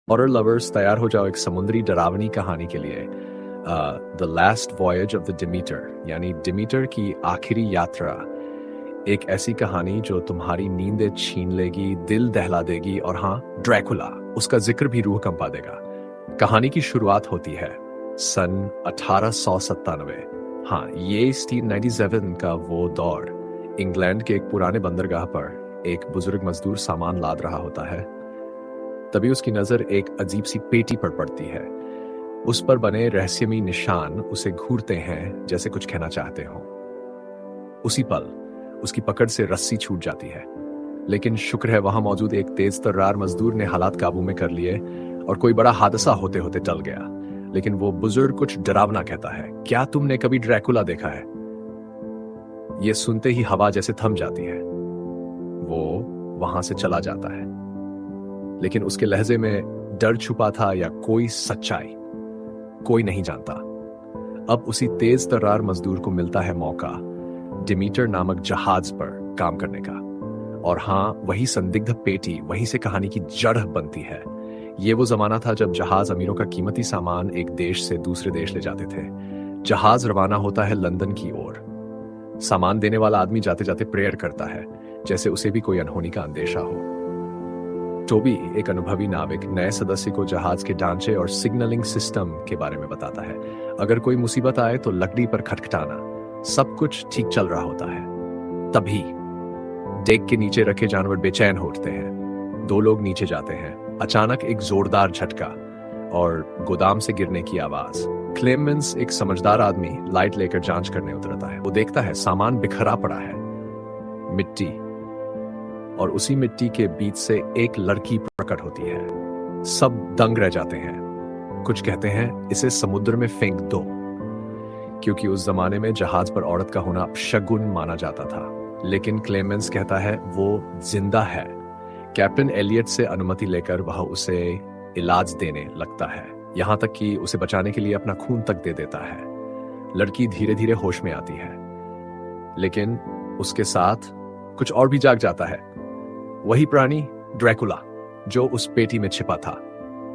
Horror lovers तैयार हो जाओ एक समुद्री डरावनी कहानी के लिए। The last voyage of the Demeter यानी डिमीटर की आखिरी यात्रा। एक ऐसी कहानी जो तुम्हारी नींदें छीन लेगी, दिल दहला देगी और हाँ, ड्रैकुला, उसका जिक्र भी रूह कंपा देगा। कहानी की शुरुआत होती है सन 1897। हाँ, ये 1897 का वो दौर। इंग्लैंड के एक पुराने बंदरगाह पर एक बुजुर्ग मजदूर सामान लाद रहा होता है। तभी उसकी नजर एक अजीब सी पेटी पर पड़ती है। उस पर बने रहस्यमयी निशान उसे घूरते हैं, जैसे कुछ कहना चाहते हो। उसी पल उसकी पकड़ से रस्सी छूट जाती है, लेकिन शुक्र है वहां मौजूद एक तेज तर्रार मजदूर ने हालात काबू में कर लिए और कोई बड़ा हादसा होते होते टल गया। लेकिन वो बुजुर्ग कुछ डरावना कहता है, क्या तुमने कभी ड्रैकुला देखा है? ये सुनते ही हवा जैसे थम जाती है। वो वहां से चला जाता है, लेकिन उसके लहजे में डर छुपा था या कोई सच्चाई, कोई नहीं जानता। अब उसी तेज तर्रार मजदूर को मिलता है मौका डिमीटर नामक जहाज पर काम करने का। और हाँ, वही संदिग्ध पेटी, वहीं से कहानी की जड़ बनती है। ये वो जमाना था जब जहाज अमीरों का कीमती सामान एक देश से दूसरे देश ले जाते थे। जहाज रवाना होता है लंदन की ओर। सामान देने वाला आदमी जाते जाते प्रेयर करता है, जैसे उसे भी कोई अनहोनी का अंदेशा हो। टोबी, एक अनुभवी नाविक, नए सदस्य को जहाज के ढांचे और सिग्नलिंग सिस्टम के बारे में बताता है। अगर कोई मुसीबत आए तो लकड़ी पर खटखटाना। सब कुछ ठीक चल रहा होता है। तभी डेक के नीचे रखे जानवर बेचैन हो उठते हैं। दो लोग नीचे जाते हैं। अचानक एक जोरदार झटका और गोदाम से गिरने की आवाज। क्लेमेंस, एक समझदार आदमी, लाइट लेकर जांच करने उतरता है। वो देखता है सामान बिखरा पड़ा है, मिट्टी, और उसी मिट्टी के बीच से एक लड़की प्रकट होती है। सब दंग रह जाते हैं। कुछ कहते हैं इसे समुद्र में फेंक दो, क्योंकि उस जमाने में जहाज पर औरत का होना अपशगुन माना जाता था। लेकिन क्लेमेंस कहता है वो जिंदा है। कैप्टन एलियट से अनुमति लेकर वह उसे इलाज देने लगता है, यहां तक कि उसे बचाने के लिए अपना खून तक दे देता है। लड़की धीरे धीरे होश में आती है, लेकिन उसके साथ कुछ और भी जाग जाता है। वही प्राणी ड्रैकुला, जो उस पेटी में छिपा था।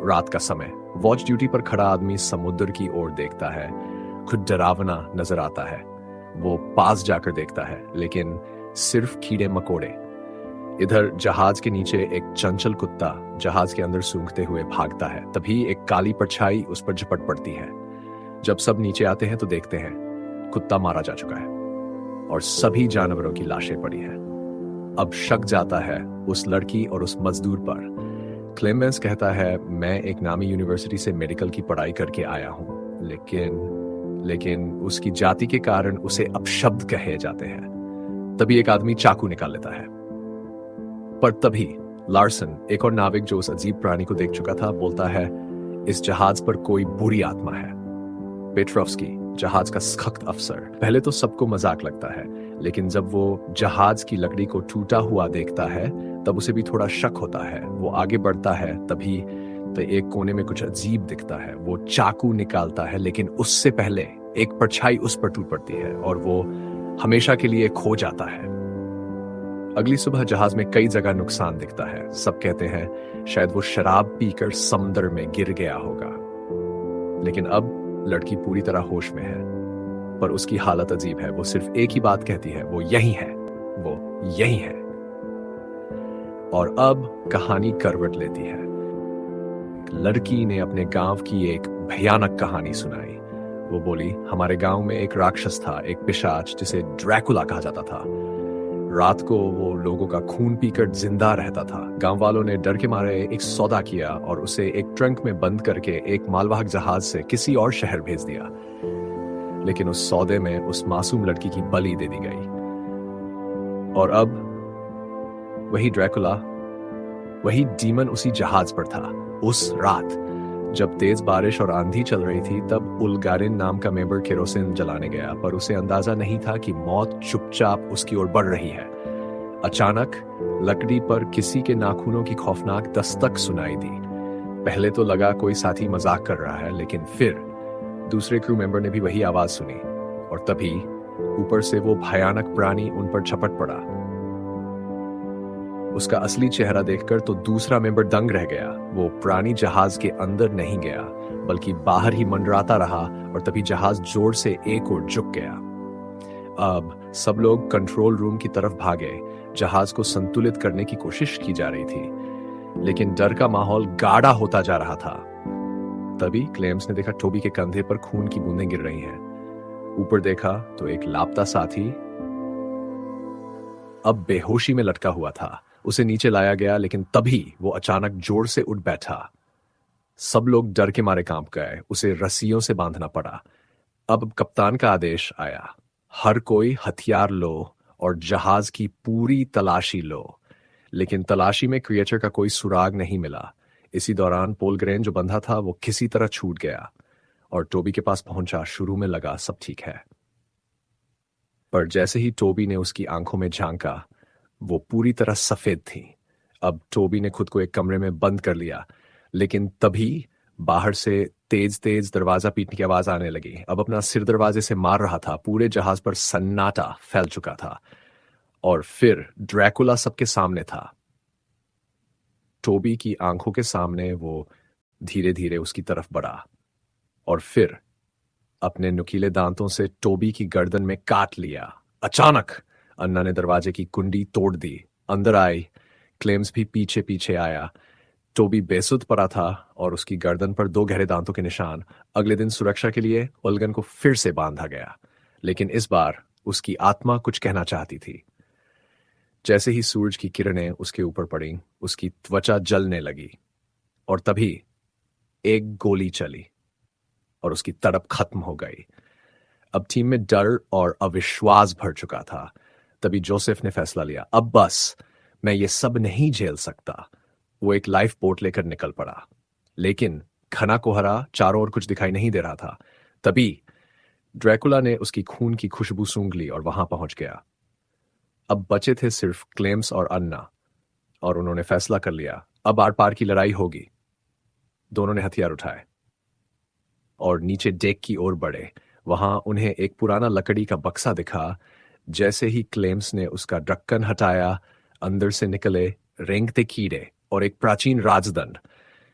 रात का समय, वॉच ड्यूटी पर खड़ा आदमी समुद्र की ओर देखता है। खुद डरावना नजर आता है। वो पास जाकर देखता है, लेकिन सिर्फ कीड़े मकोड़े। इधर जहाज के नीचे एक चंचल कुत्ता जहाज के अंदर सूंघते हुए भागता है। तभी एक काली परछाई उस पर झपट पड़ती है। जब सब नीचे आते हैं तो देखते हैं कुत्ता मारा जा चुका है और सभी जानवरों की लाशें पड़ी हैं। अब शक जाता है उस लड़की और उस मजदूर पर। क्लेमेंस कहता है, मैं एक नामी यूनिवर्सिटी से मेडिकल की पढ़ाई करके आया हूं, लेकिन उसकी जाति के कारण उसे अपशब्द कहे जाते हैं। तभी एक आदमी चाकू निकाल लेता है। पर तभी लार्सन, एक और नाविक जो उस अजीब प्राणी को देख चुका था, बोलता है इस जहाज पर कोई बुरी आत्मा है। पेट्रोव्स्की, जहाज का सख्त अफसर। पहले तो सबको मजाक लगता है, लेकिन जब वो जहाज की लकड़ी को टूटा हुआ देखता है तब उसे भी थोड़ा शक होता है। वो आगे बढ़ता है, तभी तो एक कोने में कुछ अजीब दिखता है। वो चाकू निकालता है, लेकिन उससे पहले एक परछाई उस पर टूट पड़ती है और वो हमेशा के लिए खो जाता है। अगली सुबह जहाज में कई जगह नुकसान दिखता है। सब कहते हैं शायद वो शराब पीकर समुद्र में गिर गया होगा। लेकिन अब लड़की पूरी तरह होश में है, पर उसकी हालत अजीब है। वो सिर्फ एक ही बात कहती है, वो यही है, वो यही है। और अब कहानी करवट लेती है। लड़की ने अपने गांव की एक भयानक कहानी सुनाई। वो बोली, हमारे गांव में एक राक्षस था, एक पिशाच जिसे ड्रैकुला कहा जाता था। रात को वो लोगों का खून पीकर जिंदा रहता था। गांव वालों ने डर के मारे एक सौदा किया और उसे एक ट्रंक में बंद करके एक मालवाहक जहाज से किसी और शहर भेज दिया। लेकिन उस सौदे में उस मासूम लड़की की बलि दे दी गई। और अब वही ड्रैकुला, वही डीमन उसी जहाज पर था। उस रात जब तेज बारिश और आंधी चल रही थी, तब उलगारिन नाम का मेंबर केरोसिन जलाने गया, पर उसे अंदाजा नहीं था कि मौत चुपचाप उसकी ओर बढ़ रही है। अचानक लकड़ी पर किसी के नाखूनों की खौफनाक दस्तक सुनाई दी। पहले तो लगा कोई साथी मजाक कर रहा है, लेकिन फिर दूसरे क्रू मेंबर ने भी वही आवाज सुनी और तभी ऊपर से वो भयानक प्राणी उन पर झपट पड़ा। उसका असली चेहरा देखकर तो दूसरा मेंबर दंग रह गया। वो प्राणी जहाज के अंदर नहीं गया, बल्कि बाहर ही मंडराता रहा, और तभी जहाज जोर से एक ओर झुक गया। अब सब लोग कंट्रोल रूम की तरफ भागे। जहाज को संतुलित करने की कोशिश की जा रही थी, लेकिन डर का माहौल गाढ़ा होता जा रहा था। तभी क्लेम्स ने देखा टोबी के कंधे पर खून की बूंदें गिर रही हैं। ऊपर देखा तो एक लापता साथी अब बेहोशी में लटका हुआ था। उसे नीचे लाया गया, लेकिन तभी वो अचानक जोर से उठ बैठा। सब लोग डर के मारे कांप गए। उसे रस्सियों से बांधना पड़ा। अब कप्तान का आदेश आया, हर कोई हथियार लो और जहाज की पूरी तलाशी लो। लेकिन तलाशी में क्रिएचर का कोई सुराग नहीं मिला। इसी दौरान पोलग्रेन जो बंधा था वो किसी तरह छूट गया और टोबी के पास पहुंचा। शुरू में लगा सब ठीक है, पर जैसे ही टोबी ने उसकी आंखों में झांका, वो पूरी तरह सफेद थी। अब टोबी ने खुद को एक कमरे में बंद कर लिया, लेकिन तभी बाहर से तेज तेज दरवाजा पीटने की आवाज आने लगी। अब अपना सिर दरवाजे से मार रहा था। पूरे जहाज पर सन्नाटा फैल चुका था, और फिर ड्रैकुला सबके सामने था। टोबी की आंखों के सामने वो धीरे धीरे उसकी तरफ बढ़ा और फिर अपने नुकीले दांतों से टोबी की गर्दन में काट लिया। अचानक अन्ना ने दरवाजे की कुंडी तोड़ दी, अंदर आई। क्लेम्स भी पीछे पीछे आया। टोबी बेसुध पड़ा था और उसकी गर्दन पर 2 गहरे दांतों के निशान। अगले दिन सुरक्षा के लिए ओल्गन को फिर से बांधा गया, लेकिन इस बार उसकी आत्मा कुछ कहना चाहती थी। जैसे ही सूरज की किरणें उसके ऊपर पड़ी, उसकी त्वचा जलने लगी, और तभी एक गोली चली और उसकी तड़प खत्म हो गई। अब टीम में डर और अविश्वास भर चुका था। तभी जोसेफ ने फैसला लिया, अब बस, मैं ये सब नहीं झेल सकता। वो एक लाइफ बोट लेकर निकल पड़ा, लेकिन घना कोहरा, चारों ओर कुछ दिखाई नहीं दे रहा था। तभी ड्रैकुला ने उसकी खून की खुशबू सूंघ ली और वहां पहुंच गया। अब बचे थे सिर्फ क्लेम्स और अन्ना, और उन्होंने फैसला कर लिया, अब आर पार की लड़ाई होगी। दोनों ने हथियार उठाए और नीचे डेक की ओर बढ़े। वहां उन्हें एक पुराना लकड़ी का बक्सा दिखा। जैसे ही क्लेम्स ने उसका ढक्कन हटाया, अंदर से निकले रेंगते कीड़े और एक प्राचीन राजदंड,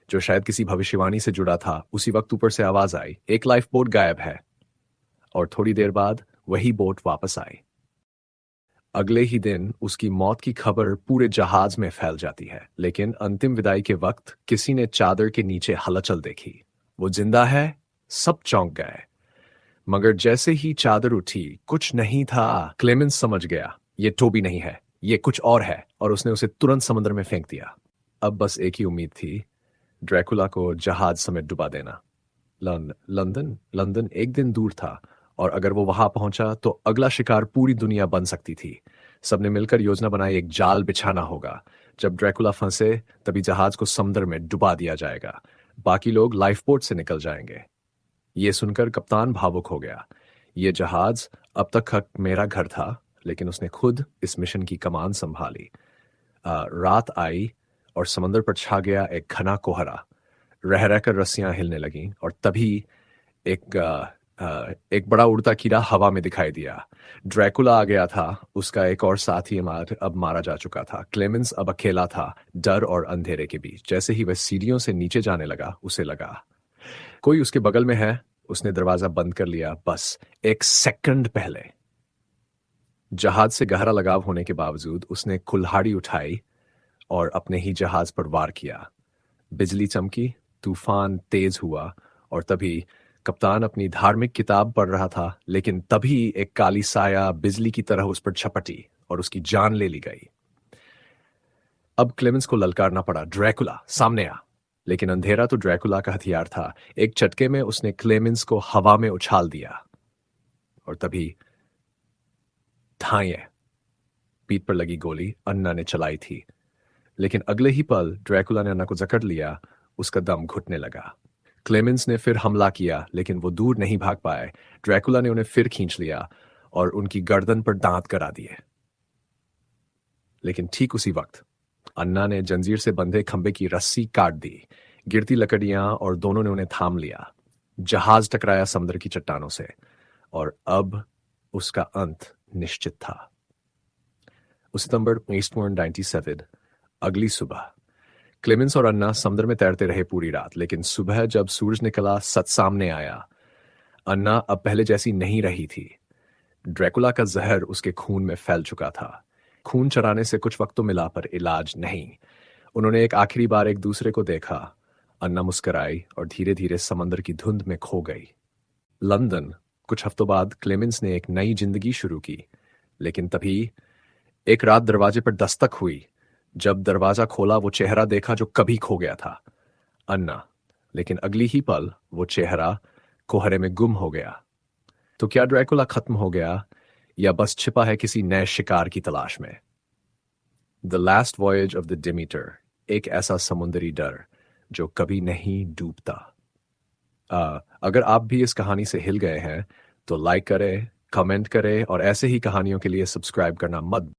जो शायद किसी भविष्यवाणी से जुड़ा था। उसी वक्त ऊपर से आवाज आई, एक लाइफ बोट गायब है। और थोड़ी देर बाद वही बोट वापस आई। अगले ही दिन उसकी मौत की खबर पूरे जहाज में फैल जाती है, लेकिन अंतिम विदाई के वक्त किसी ने चादर के नीचे हलचल देखी। वो जिंदा है? सब चौंक गए। मगर जैसे ही चादर उठी, कुछ नहीं था। क्लेमेंस समझ गया, ये टोबी नहीं है, ये कुछ और है, और उसने उसे तुरंत समुद्र में फेंक दिया। अब बस एक ही उम्मीद थी, ड्रैकुला को जहाज समेत डुबा देना। लंदन लंदन एक दिन दूर था, और अगर वो वहां पहुंचा तो अगला शिकार पूरी दुनिया बन सकती थी। सबने मिलकर योजना बनाई, एक जाल बिछाना होगा। जब ड्रैकुला फंसे, तभी जहाज को समुद्र में डुबा दिया जाएगा। बाकी लोग लाइफ बोट से निकल जाएंगे। ये सुनकर कप्तान भावुक हो गया। ये जहाज अब तक मेरा घर था, लेकिन उसने खुद इस मिशन की कमान संभाली। रात आई और समंदर पर छा गया एक घना कोहरा। रह रहकर रस्सियां हिलने लगीं, और तभी एक एक बड़ा उड़ता कीड़ा हवा में दिखाई दिया। ड्रैकुला आ गया था। उसका एक और साथी अब मारा जा चुका था। क्लेमेंस अब अकेला था, डर और अंधेरे के बीच। जैसे ही वह सीढ़ियों से नीचे जाने लगा, उसे लगा कोई उसके बगल में है। उसने दरवाजा बंद कर लिया। बस एक सेकंड पहले, जहाज से गहरा लगाव होने के बावजूद, उसने कुल्हाड़ी उठाई और अपने ही जहाज पर वार किया। बिजली चमकी, तूफान तेज हुआ, और तभी कप्तान अपनी धार्मिक किताब पढ़ रहा था, लेकिन तभी एक काली साया बिजली की तरह उस पर झपटी और उसकी जान ले ली गई। अब क्लेमेंस को ललकारना पड़ा, ड्रैकुला सामने आ। लेकिन अंधेरा तो ड्रैकुला का हथियार था। एक झटके में उसने क्लेमेंस को हवा में उछाल दिया, और तभी धाये पीठ पर लगी गोली अन्ना ने चलाई थी। लेकिन अगले ही पल ड्रैकुला ने अन्ना को जकड़ लिया। उसका दम घुटने लगा। क्लेमेंस ने फिर हमला किया, लेकिन वो दूर नहीं भाग पाए। ड्रैकुला ने उन्हें फिर खींच लिया और उनकी गर्दन पर दांत गड़ा दिए। लेकिन ठीक उसी वक्त अन्ना ने जंजीर से बंधे खंबे की रस्सी काट दी। गिरती लकड़ियां, और दोनों ने उन्हें थाम लिया। जहाज टकराया समुद्र की चट्टानों से, और अब उसका अंत निश्चित था। उस सितंबर 1897 अगली सुबह क्लेमेंस और अन्ना समुद्र में तैरते रहे पूरी रात, लेकिन सुबह जब सूरज निकला, सच सामने आया। अन्ना अब पहले जैसी नहीं रही थी। ड्रैकुला का जहर उसके खून में फैल चुका था। खून चराने से कुछ वक्त तो मिला, पर इलाज नहीं। उन्होंने एक आखिरी बार एक दूसरे को देखा। अन्ना मुस्कुराई और धीरे धीरे समंदर की धुंध में खो गई। लंदन। कुछ हफ्तों बाद क्लेमेंस ने एक नई जिंदगी शुरू की, लेकिन तभी एक रात दरवाजे पर दस्तक हुई। जब दरवाजा खोला, वो चेहरा देखा जो कभी खो गया था, अन्ना। लेकिन अगली ही पल वो चेहरा कोहरे में गुम हो गया। तो क्या ड्रैकुला खत्म हो गया, या बस छिपा है किसी नए शिकार की तलाश में? The last voyage of the Demeter, एक ऐसा समुद्री डर जो कभी नहीं डूबता। अगर आप भी इस कहानी से हिल गए हैं तो लाइक करें, कमेंट करें और ऐसे ही कहानियों के लिए सब्सक्राइब करना मत